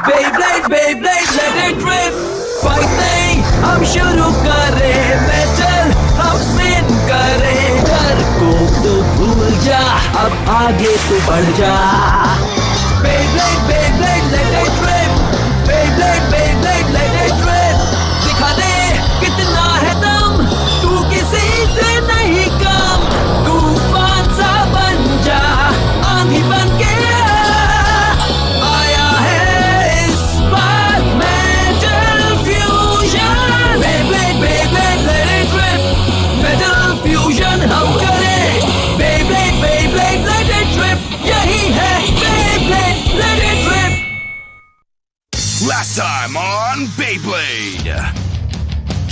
Beyblade, Beyblade, let it rip. Fight नहीं हम शुरू करें, मेटल हम स्पिन करें। डर को तो भूल जा, अब आगे तो बढ़ जा। Beyblade, Beyblade, let it rip. Beyblade, Beyblade, let it rip. दिखा दे कितना है दम, तू किसी से नहीं कम। तूफान सा बन जा, आंधी बन के आया है इस बार metal fusion. Beyblade, Beyblade, let it rip. Metal fusion हम करें। Beyblade, Beyblade, let it rip. यही है Beyblade, let it rip. Last time on Beyblade.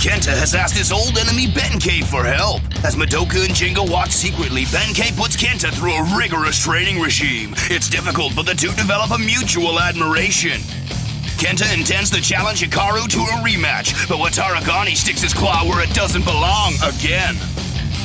Kenta has asked his old enemy Benkei for help. As Madoka and Jinga watch secretly, Benkei puts Kenta through a rigorous training regime. It's difficult for the two develop a mutual admiration. Kenta intends to challenge Hikaru to a rematch, but Wataragani sticks his claw where it doesn't belong again.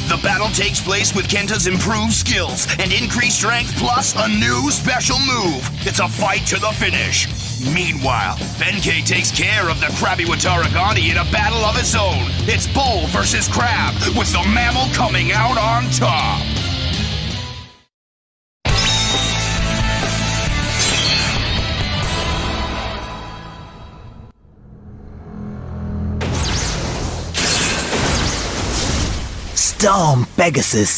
The battle takes place with Kenta's improved skills and increased strength plus a new special move. It's a fight to the finish. Meanwhile, Benkei takes care of the crabby Wataragani in a battle of his own. It's Bull versus Crab, with the mammal coming out on top. Storm Pegasus,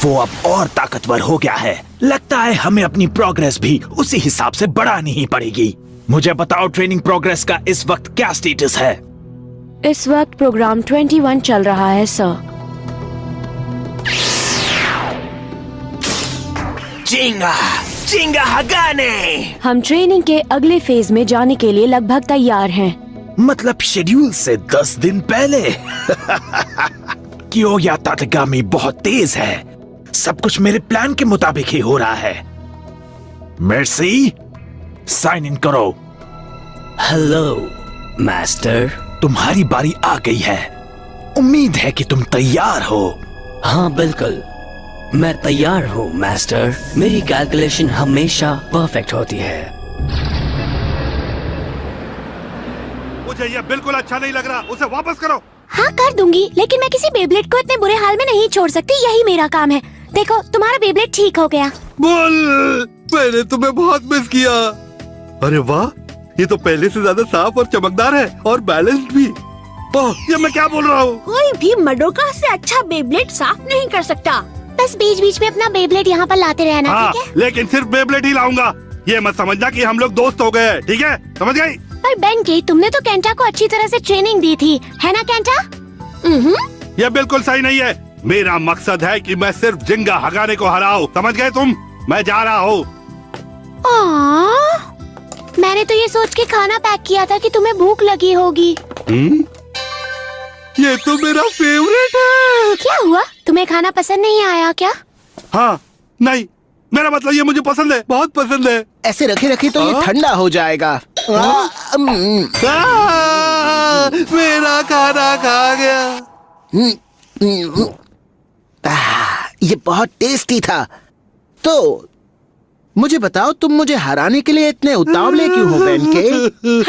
वो अब और ताकतवर हो गया है। लगता है हमें अपनी प्रोग्रेस भी उसी हिसाब से बढ़ानी ही पड़ेगी। मुझे बताओ ट्रेनिंग प्रोग्रेस का इस वक्त क्या स्टेटस है? इस वक्त प्रोग्राम 21 चल रहा है सर। जिंगा जिंगा हगाने। हम ट्रेनिंग के अगले फेज में जाने के लिए लगभग तैयार हैं। मतलब शेड्यूल से 10 दिन पहले। कियोया तातगामी बहुत तेज है। सब कुछ मेरे प्लान के मुताबिक ही हो रहा है। मेर्सी, साइन इन करो। Hello master. तुम्हारी बारी आ गई है। उम्मीद है कि तुम तैयार हो। हाँ बिल्कुल, मैं तैयार हूँ मास्टर। मेरी कैलकुलेशन हमेशा परफेक्ट होती है। मुझे ये बिल्कुल अच्छा नहीं लग रहा, उसे वापस करो। हाँ कर दूंगी, लेकिन मैं किसी बेब्लेड को इतने बुरे हाल में नहीं छोड़ सकती। यही मेरा काम है। देखो तुम्हारा बेब्लेड ठीक हो गया। बोल, मैंने तुम्हें बहुत मिस किया। अरे वाह, ये तो पहले से ज्यादा साफ और चमकदार है और बैलेंस्ड भी। ओह, ये मैं क्या बोल रहा हूँ? कोई भी मडोका से अच्छा बेब्लेड साफ नहीं कर सकता। बस बीच बीच में अपना बेब्लेड यहाँ पर लाते रहना, हाँ, ठीक है? लेकिन सिर्फ बेब्लेड ही लाऊंगा। ये मत समझना कि हम लोग दोस्त हो गए हैं, ठीक है? समझ गई? पर बेनकी, तुमने तो केंटा को अच्छी तरह से ट्रेनिंग दी थी, है ना केंटा? ये बिल्कुल सही नहीं है। मेरा मकसद है कि मैं सिर्फ जिंगा हगाने को हराऊं। समझ गए तुम? मैं जा रहा हूँ। मैंने तो ये सोच के खाना पैक किया था कि तुम्हें भूख लगी होगी। ये तो मेरा फेवरेट है। क्या हुआ? तुम्हें खाना पसंद नहीं आया क्या? हाँ, नहीं, मेरा मतलब ये मुझे पसंद है, बहुत पसंद है। ऐसे रखे रखे तो ये ठंडा हो जाएगा। मेरा खाना खा गया। ये बहुत टेस्टी था। तो मुझे बताओ, तुम मुझे हराने के लिए इतने उतावले क्यों हो बेनके?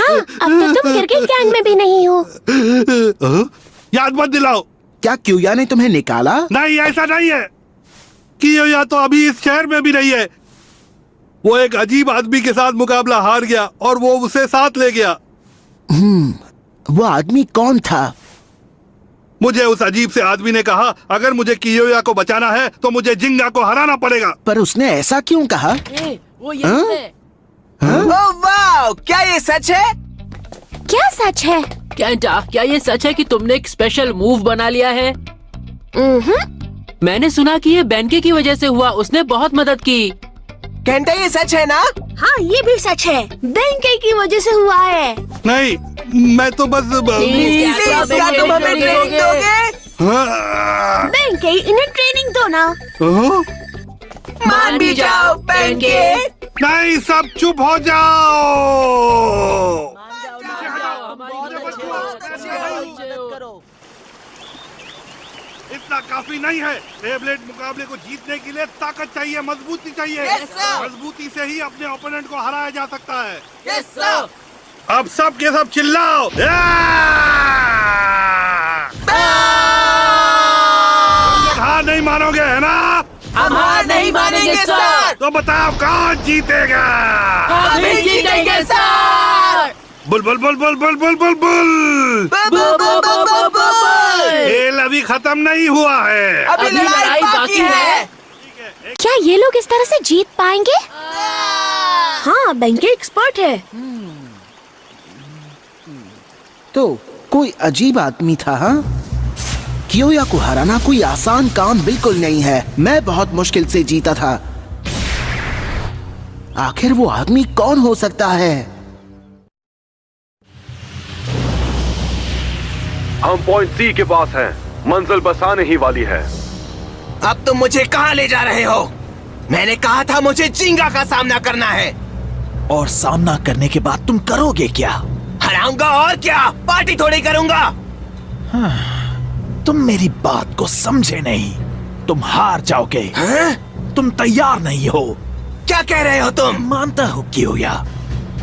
हाँ, अब तो तुम क्रिकेट गैंग में भी नहीं हो। याद मत दिलाओ। क्या क्यूया ने तुम्हें निकाला? नहीं, ऐसा नहीं है। कियोया तो अभी इस शहर में भी नहीं है। वो एक अजीब आदमी के साथ मुकाबला हार गया और वो उसे साथ ले गया। वो आदमी कौन था? मुझे उस अजीब से आदमी ने कहा, अगर मुझे कियोया को बचाना है तो मुझे जिंगा को हराना पड़ेगा। पर उसने ऐसा क्यों कहा? वो यही है। ओह वाह, क्या ये सच है? क्या सच है? केंटा, क्या ये सच है कि तुमने एक स्पेशल मूव बना लिया है? मैंने सुना कि ये बेनके की वजह से हुआ, उसने बहुत मदद की। केंटा, ये सच है ना? हाँ, ये भी सच है। बेनके की वजह से हुआ है। नहीं, मैं तो बस क्या तुम हमें ट्रेनिंग दोगे? बेनके, इन्हें ट्रेनिंग दो ना। मान भी जाओ बेनके। नहीं, सब चुप हो जाओ। इतना काफी नहीं है। बेब्लेड मुकाबले को जीतने के लिए ताकत चाहिए, मजबूती चाहिए। मजबूती से ही अपने ओपोनेंट को हराया जा सकता है। अब सब के सब चिल्लाओ। हार नहीं मानोगे है ना? हम हार नहीं मानेंगे सर। तो बताओ कौन जीतेगा? हम ही जीतेंगे sir. Bull bull bull bull bull bull bull bull. खेल अभी खत्म नहीं हुआ है। अभी लड़ाई बाकी है। क्या ये लोग इस तरह से जीत पाएंगे? हाँ, बेंके एक्सपर्ट है। तो कोई अजीब आदमी था, हाँ? कियोया को हराना कोई आसान काम बिल्कुल नहीं है। मैं बहुत मुश्किल से जीता था। आखिर वो आदमी कौन हो सकता है? हम पॉइंट सी के पास हैं। मंजिल बस आने ही वाली है। अब तुम मुझे कहाँ ले जा रहे हो? मैंने कहा था मुझे जिंगा का सामना करना है। और सामना करने के बाद तुम करोगे क्या? हराऊंगा और क्या, पार्टी थोड़ी करूंगा। तुम मेरी बात को समझे नहीं। तुम हार जाओगे। तुम तैयार नहीं हो। क्या कह रहे हो तुम? मानता हूँ कियोया,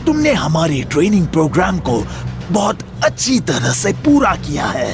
तुमने हमारे ट्रेनिंग प्रोग्राम को बहुत अच्छी तरह से पूरा किया है।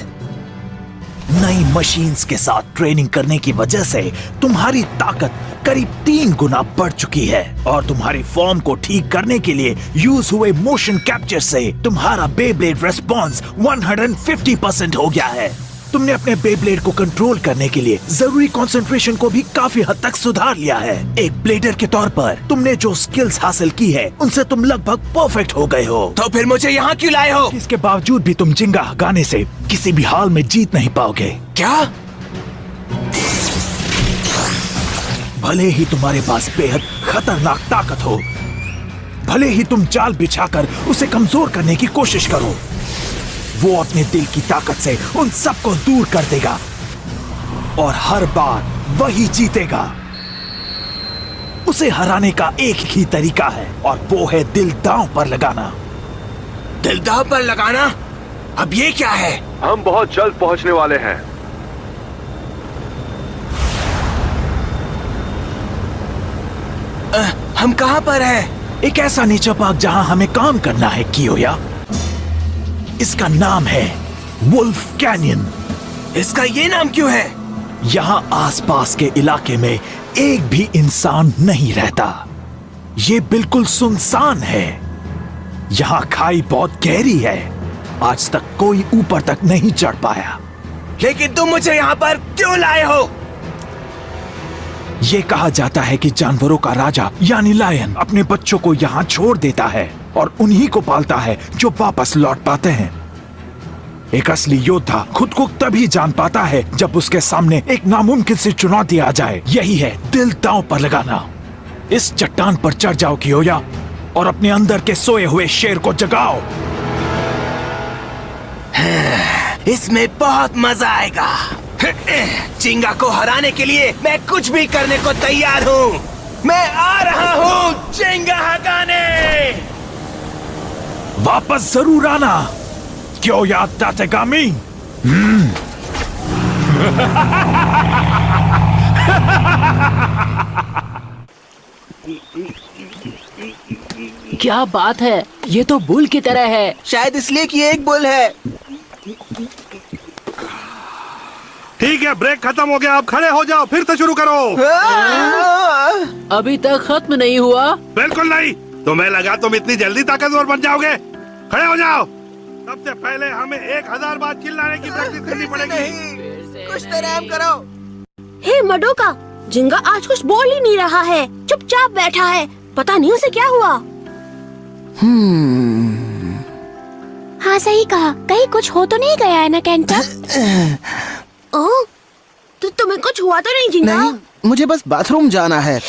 नई मशीन्स के साथ ट्रेनिंग करने की वजह से तुम्हारी ताकत करीब 3 गुना बढ़ चुकी है और तुम्हारी फॉर्म को ठीक करने के लिए यूज हुए मोशन कैप्चर से तुम्हारा बेब्लेड रेस्पॉन्स 150% हो गया है। तुमने अपने बेब्लेड को कंट्रोल करने के लिए जरूरी कंसंट्रेशन को भी काफी हद तक सुधार लिया है। एक ब्लेडर के तौर पर तुमने जो स्किल्स हासिल की है उनसे तुम लगभग परफेक्ट हो गए हो। तो फिर मुझे यहाँ क्यों लाए हो? इसके बावजूद भी तुम जिंगा हगाने से किसी भी हाल में जीत नहीं पाओगे। क्या? भले ही तुम्हारे पास बेहद खतरनाक ताकत हो, भले ही तुम जाल बिछाकर उसे कमजोर करने की कोशिश करो, वो अपने दिल की ताकत से उन सबको दूर कर देगा और हर बार वही जीतेगा। उसे हराने का एक ही तरीका है और वो है दिल दांव पर लगाना। दिल दांव पर लगाना? अब ये क्या है? हम बहुत जल्द पहुंचने वाले हैं। हम कहाँ पर हैं? एक ऐसा नीचा पार्क जहां हमें काम करना है कियोया। इसका नाम है वुल्फ कैनियन। इसका ये नाम क्यों है? यहाँ आसपास के इलाके में एक भी इंसान नहीं रहता। ये बिल्कुल सुनसान है। यहाँ खाई बहुत गहरी है। आज तक कोई ऊपर तक नहीं चढ़ पाया। लेकिन तुम मुझे यहाँ पर क्यों लाए हो? ये कहा जाता है कि जानवरों का राजा यानी लायन अपने बच्चों को यहाँ छोड़ देता है और उन्हीं को पालता है जो वापस लौट पाते हैं। एक असली योद्धा खुद को तभी जान पाता है जब उसके सामने एक नामुमकिन सी चुनौती आ जाए। यही है दिल दांव पर लगाना। इस चट्टान पर चढ़ जाओ कियोया और अपने अंदर के सोए हुए शेर को जगाओ। इसमें बहुत मजा आएगा। जिंगा को हराने के लिए मैं कुछ भी करने को तैयार हूँ। मैं आ रहा हूँ जिंगा हगाने। वापस जरूर आना कियोया तातेगामी। क्या बात है, ये तो बुल की तरह है। शायद इसलिए कि ये एक बुल है। ठीक है, ब्रेक खत्म हो गया। अब खड़े हो जाओ, फिर से शुरू करो। अभी तक खत्म नहीं हुआ। बिल्कुल नहीं। तुम्हें लगा तुम इतनी जल्दी ताकतवर बन जाओगे? खड़े हो जाओ। सबसे पहले हमें 1000 बार चिल्लाने की प्रैक्टिस करनी पड़ेगी। कुछ तो आराम करो। हे मडोका, जिंगा आज कुछ बोल ही नहीं रहा है। चुपचाप बैठा है। पता नहीं उसे क्या हुआ। हाँ सही कहा, कहीं कुछ हो तो नहीं गया है ना केंटा? ओह, तो तुम्हें कुछ हुआ तो नहीं जिंगा? नहीं, मुझे बस बाथरूम जाना है।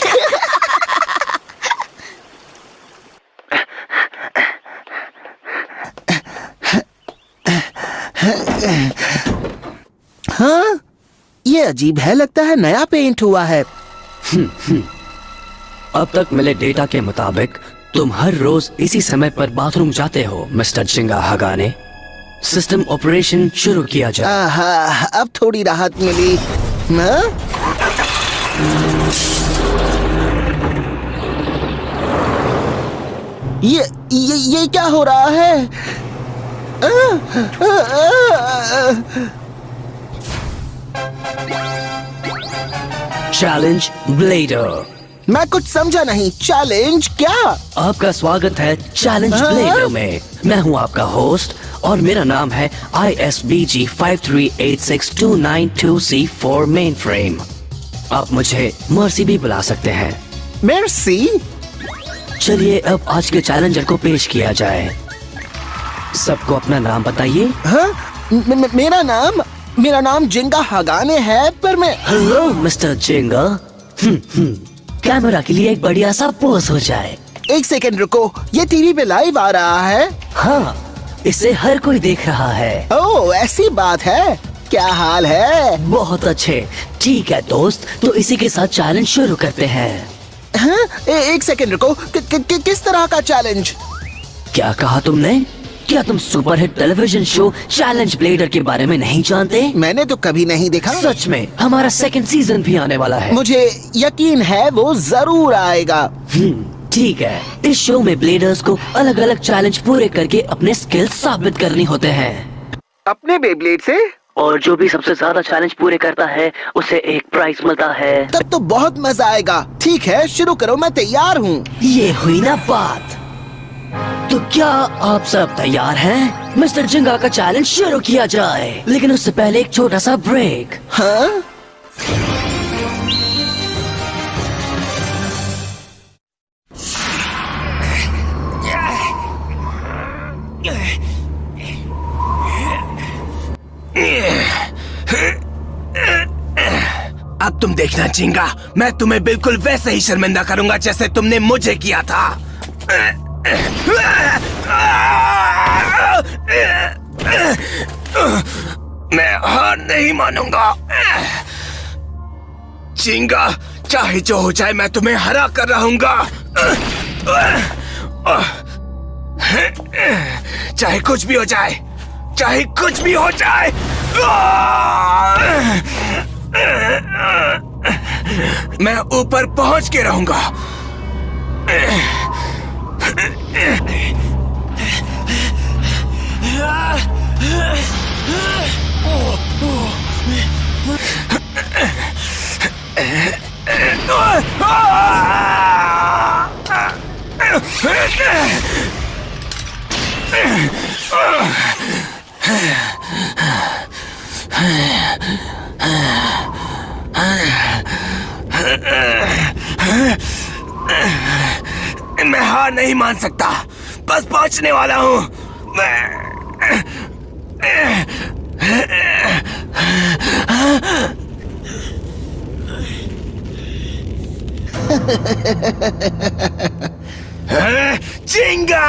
हाँ, ये अजीब है। लगता है नया पेंट हुआ है। अब तक मिले डेटा के मुताबिक तुम हर रोज इसी समय पर बाथरूम जाते हो मिस्टर जिंगा हगाने। सिस्टम ऑपरेशन शुरू किया जाए। आहा, अब थोड़ी राहत मिली। हाँ? ये क्या हो रहा है? Challenge bladder. मैं कुछ समझा नहीं। चैलेंज क्या? आपका स्वागत है चैलेंज ब्लेडर में। मैं हूं आपका होस्ट और मेरा नाम है ISBG 53862992C4 मेन फ्रेम। आप मुझे मर्सी भी बुला सकते हैं। मेर्सी? चलिए अब आज के चैलेंजर को पेश किया जाए। सबको अपना नाम बताइए। हाँ? मेरा नाम जिंगा हगाने है, पर मैं... हेलो मिस्टर जिंगा। कैमरा के लिए एक बढ़िया सा पोज हो जाए। एक सेकंड रुको, ये टीवी पे लाइव आ रहा है? हाँ, इसे हर कोई देख रहा है। ओह, ऐसी बात है। क्या हाल है? बहुत अच्छे। ठीक है दोस्त, तो इसी के साथ चैलेंज शुरू करते हैं। हाँ? एक सेकंड रुको, किस तरह का चैलेंज? क्या कहा तुमने? क्या तुम superhit television show challenge bladder के बारे में नहीं जानते? मैंने तो कभी नहीं देखा। सच में, हमारा सेकंड सीजन भी आने वाला है। मुझे यकीन है वो जरूर आएगा। ठीक है। इस शो में ब्लेडर्स को अलग अलग चैलेंज पूरे करके अपने स्किल्स साबित करनी होते हैं। अपने बेब्लेड से? और जो भी सबसे ज्यादा चैलेंज पूरे करता है उसे एक प्राइज मिलता है। तब तो बहुत मजा आएगा। ठीक है, शुरू करो, मैं तैयार हूँ। ये हुई ना बात। तो क्या आप सब तैयार हैं? मिस्टर जिंगा का चैलेंज शुरू किया जाए, लेकिन उससे पहले एक छोटा सा ब्रेक। हाँ? अब तुम देखना जिंगा, मैं तुम्हें बिल्कुल वैसे ही शर्मिंदा करूंगा जैसे तुमने मुझे किया था। मैं हार नहीं मानूंगा। जिंगा, चाहे जो हो जाए मैं तुम्हें हरा कर रहूंगा। चाहे कुछ भी हो जाए, चाहे कुछ भी हो जाए। मैं ऊपर पहुंच के रहूंगा। मैं हार नहीं मान सकता, बस पहुंचने वाला हूं। जिंगा!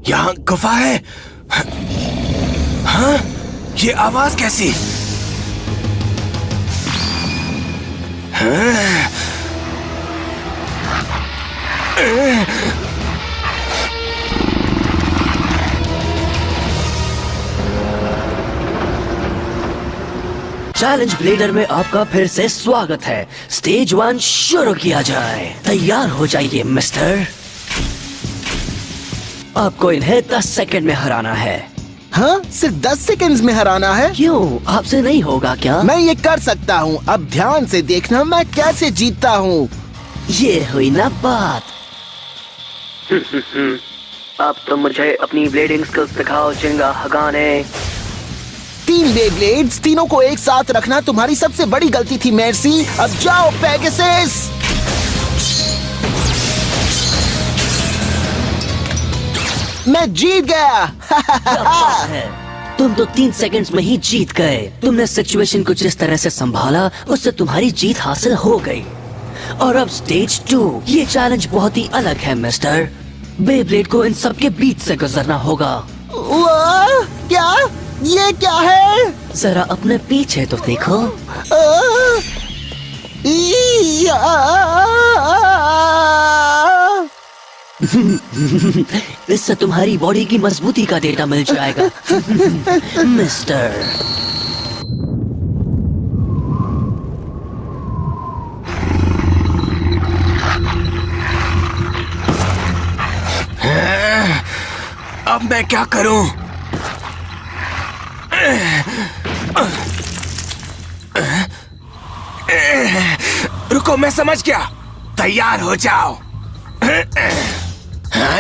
यहाँ गुफा है। हाँ? ये आवाज कैसी? हाँ? चैलेंज ब्लेडर में आपका फिर से स्वागत है। स्टेज 1 शुरू किया जाए। तैयार हो जाइए मिस्टर। आपको इन्हें 10 सेकंड में हराना है। हाँ? सिर्फ 10 सेकंड्स में हराना है? क्यों, आपसे नहीं होगा क्या? मैं ये कर सकता हूँ। अब ध्यान से देखना मैं कैसे जीतता हूँ। ये हुई ना बात। अब तो मुझे अपनी ब्लेडिंग स्किल्स दिखाओ जिंगा हगाने। 3 बेब्लेड्स, तीनों को एक साथ रखना तुम्हारी सबसे बड़ी गलती थी मेर्सी। अब जाओ पेगासस। मैं जीत गया। तुम तो 3 सेकंड्स में ही जीत गए। तुमने सिचुएशन को जिस तरह से संभाला उससे तुम्हारी जीत हासिल हो गई। और अब स्टेज 2, ये चैलेंज बहुत ही अलग है मिस्टर। बेब्लेड को इन सब के बीच से गुजरना होगा। वाह, क्या ये क्या है? जरा अपने पीछे तो देखो। आ, ई, इससे तुम्हारी बॉडी की मजबूती का डेटा मिल जाएगा मिस्टर। अब मैं क्या करूं? रुको, मैं समझ गया। तैयार हो जाओ।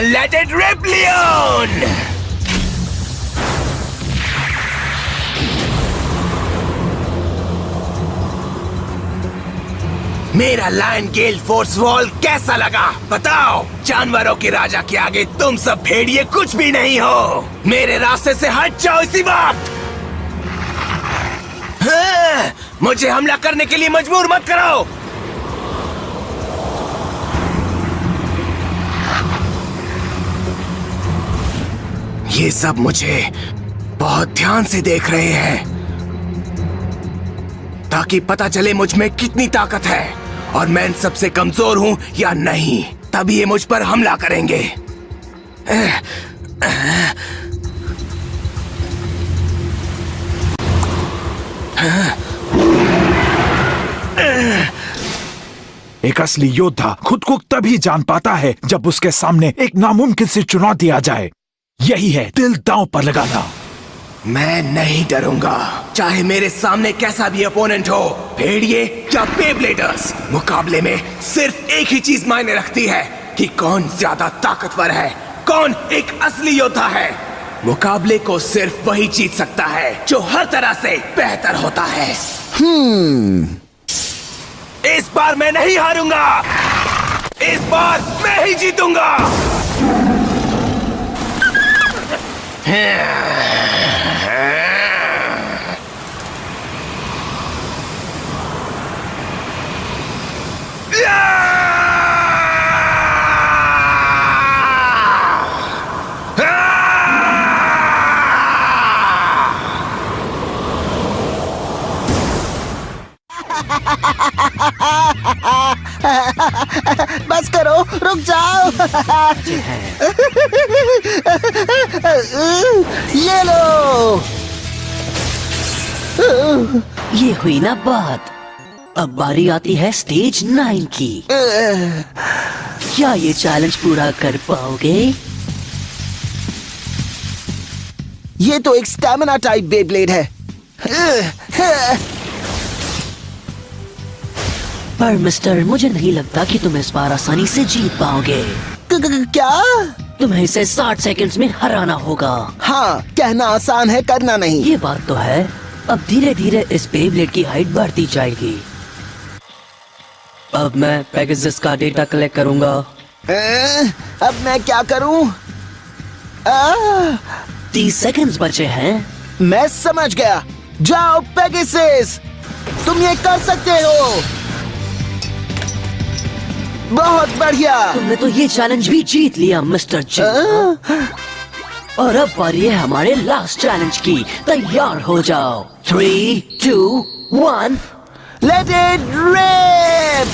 Let it rip, Leon. मेरा लायन गेल फोर्स वॉल कैसा लगा बताओ? जानवरों के राजा के आगे तुम सब भेड़िए कुछ भी नहीं हो। मेरे रास्ते से हट जाओ इसी वक्त। हाँ, मुझे हमला करने के लिए मजबूर मत करो। ये सब मुझे बहुत ध्यान से देख रहे हैं ताकि पता चले मुझ में कितनी ताकत है और मैं इन सबसे कमजोर हूं या नहीं। तभी ये मुझ पर हमला करेंगे। एक असली योद्धा खुद को तभी जान पाता है जब उसके सामने एक नामुमकिन सी चुनौती आ जाए। यही है दिल दांव पर लगाना। मैं नहीं डरूंगा, चाहे मेरे सामने कैसा भी अपोनेंट हो, भेड़िए या बेब्लेडर्स। मुकाबले में सिर्फ एक ही चीज मायने रखती है कि कौन ज्यादा ताकतवर है, कौन एक असली योद्धा है। मुकाबले को सिर्फ वही जीत सकता है जो हर तरह से बेहतर होता है। इस बार मैं नहीं हारूंगा, इस बार मैं ही जीतूंगा। बस करो, रुक जाओ। ये लो। ये हुई ना बात। अब बारी आती है स्टेज 9 की। क्या ये चैलेंज पूरा कर पाओगे? ये तो एक स्टैमिना टाइप बेब्लेड है। पर मिस्टर, मुझे नहीं लगता कि तुम इस बार आसानी से जीत पाओगे। क्या? तुम्हें इसे 60 सेकंड्स में हराना होगा। हाँ, कहना आसान है, करना नहीं। ये बात तो है। अब धीरे धीरे इस बेब्लेड की हाइट बढ़ती जाएगी। अब मैं पेगासस का डेटा कलेक्ट करूंगा। अब मैं क्या करूं? 30 सेकंड्स बचे हैं। मैं समझ गया। जाओ पेगासस, तुम ये कर सकते हो। बहुत बढ़िया। तुमने तो ये चैलेंज भी जीत लिया मिस्टर जिंगा। और अब बारी है हमारे लास्ट चैलेंज की। तैयार हो जाओ। 3, 2, 1 लेट इट रिप।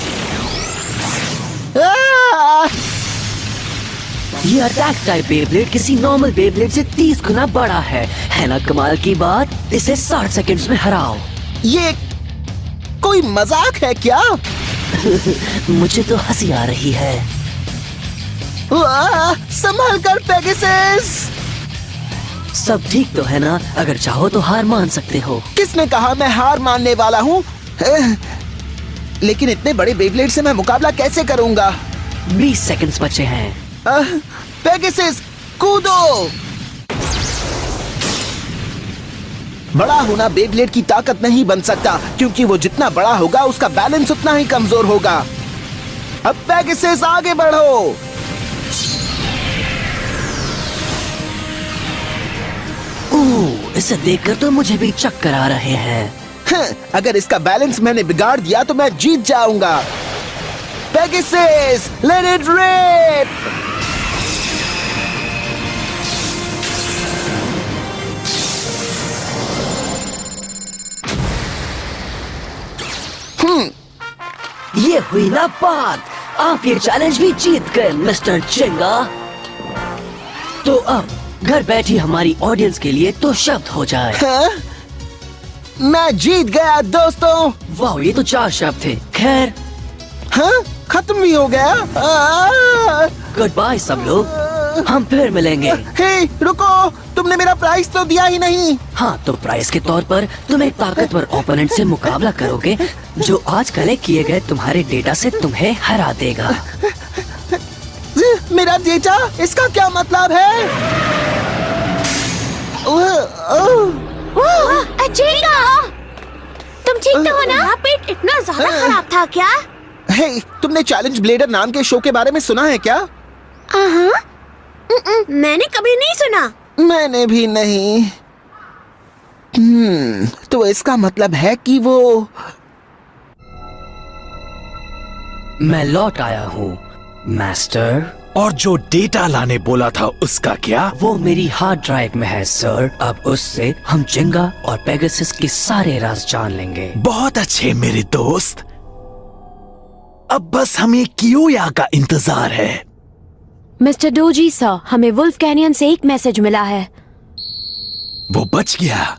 ये अटैक टाइप बेब्लेड किसी नॉर्मल बेब्लेड से 30 गुना बड़ा है ना कमाल की बात? इसे 60 सेकंड्स में हराओ। ये कोई मजाक है क्या? मुझे तो हंसी आ रही है। वाह, संभाल कर पेगासस। सब ठीक तो है ना? अगर चाहो तो हार मान सकते हो। किसने कहा मैं हार मानने वाला हूँ? लेकिन इतने बड़े बेब्लेड से मैं मुकाबला कैसे करूंगा? 20 सेकंड्स बचे हैं। पेगासस, कूदो। बड़ा होना बेब्लेड की ताकत नहीं बन सकता, क्योंकि वो जितना बड़ा होगा उसका बैलेंस उतना ही कमजोर होगा। अब पेगासस आगे बढ़ो। इसे देखकर तो मुझे भी चक्कर आ रहे हैं। अगर इसका बैलेंस मैंने बिगाड़ दिया तो मैं जीत जाऊंगा। Pegasus, let it rip. महीना बाद आप ये चैलेंज भी जीत गए मिस्टर चिंगा। तो अब घर बैठी हमारी ऑडियंस के लिए तो शब्द हो जाए। हाँ? मैं जीत गया दोस्तों। वाह, ये तो 4 शब्द थे। खैर, हाँ? खत्म भी हो गया। गुड बाय सब लोग, हम फिर मिलेंगे। हे रुको, तुमने मेरा प्राइस तो दिया ही नहीं। हाँ, तो प्राइस के तौर पर तुम एक ताकतवर ओपोनेंट से मुकाबला करोगे जो आज कलेक्ट किए गए तुम्हारे डेटा से तुम्हें हरा देगा। मेरा डेटा, इसका क्या मतलब है? चिंगा, तुम ठीक तो हो ना? पेट इतना ज्यादा खराब था क्या? हे, तुमने चैलेंज ब्लेडर नाम के शो के बारे में सुना है क्या? मैंने कभी नहीं सुना। मैंने भी नहीं। तो इसका मतलब है कि वो मैं लौट आया हूँ मास्टर। और जो डेटा लाने बोला था उसका क्या? वो मेरी हार्ड ड्राइव में है सर। अब उससे हम चिंगा और पेगासस के सारे राज जान लेंगे। बहुत अच्छे मेरे दोस्त, अब बस हमें कियोया का इंतजार है। मिस्टर डोजी सर, हमें वुल्फ कैनियन से एक मैसेज मिला है। वो बच गया।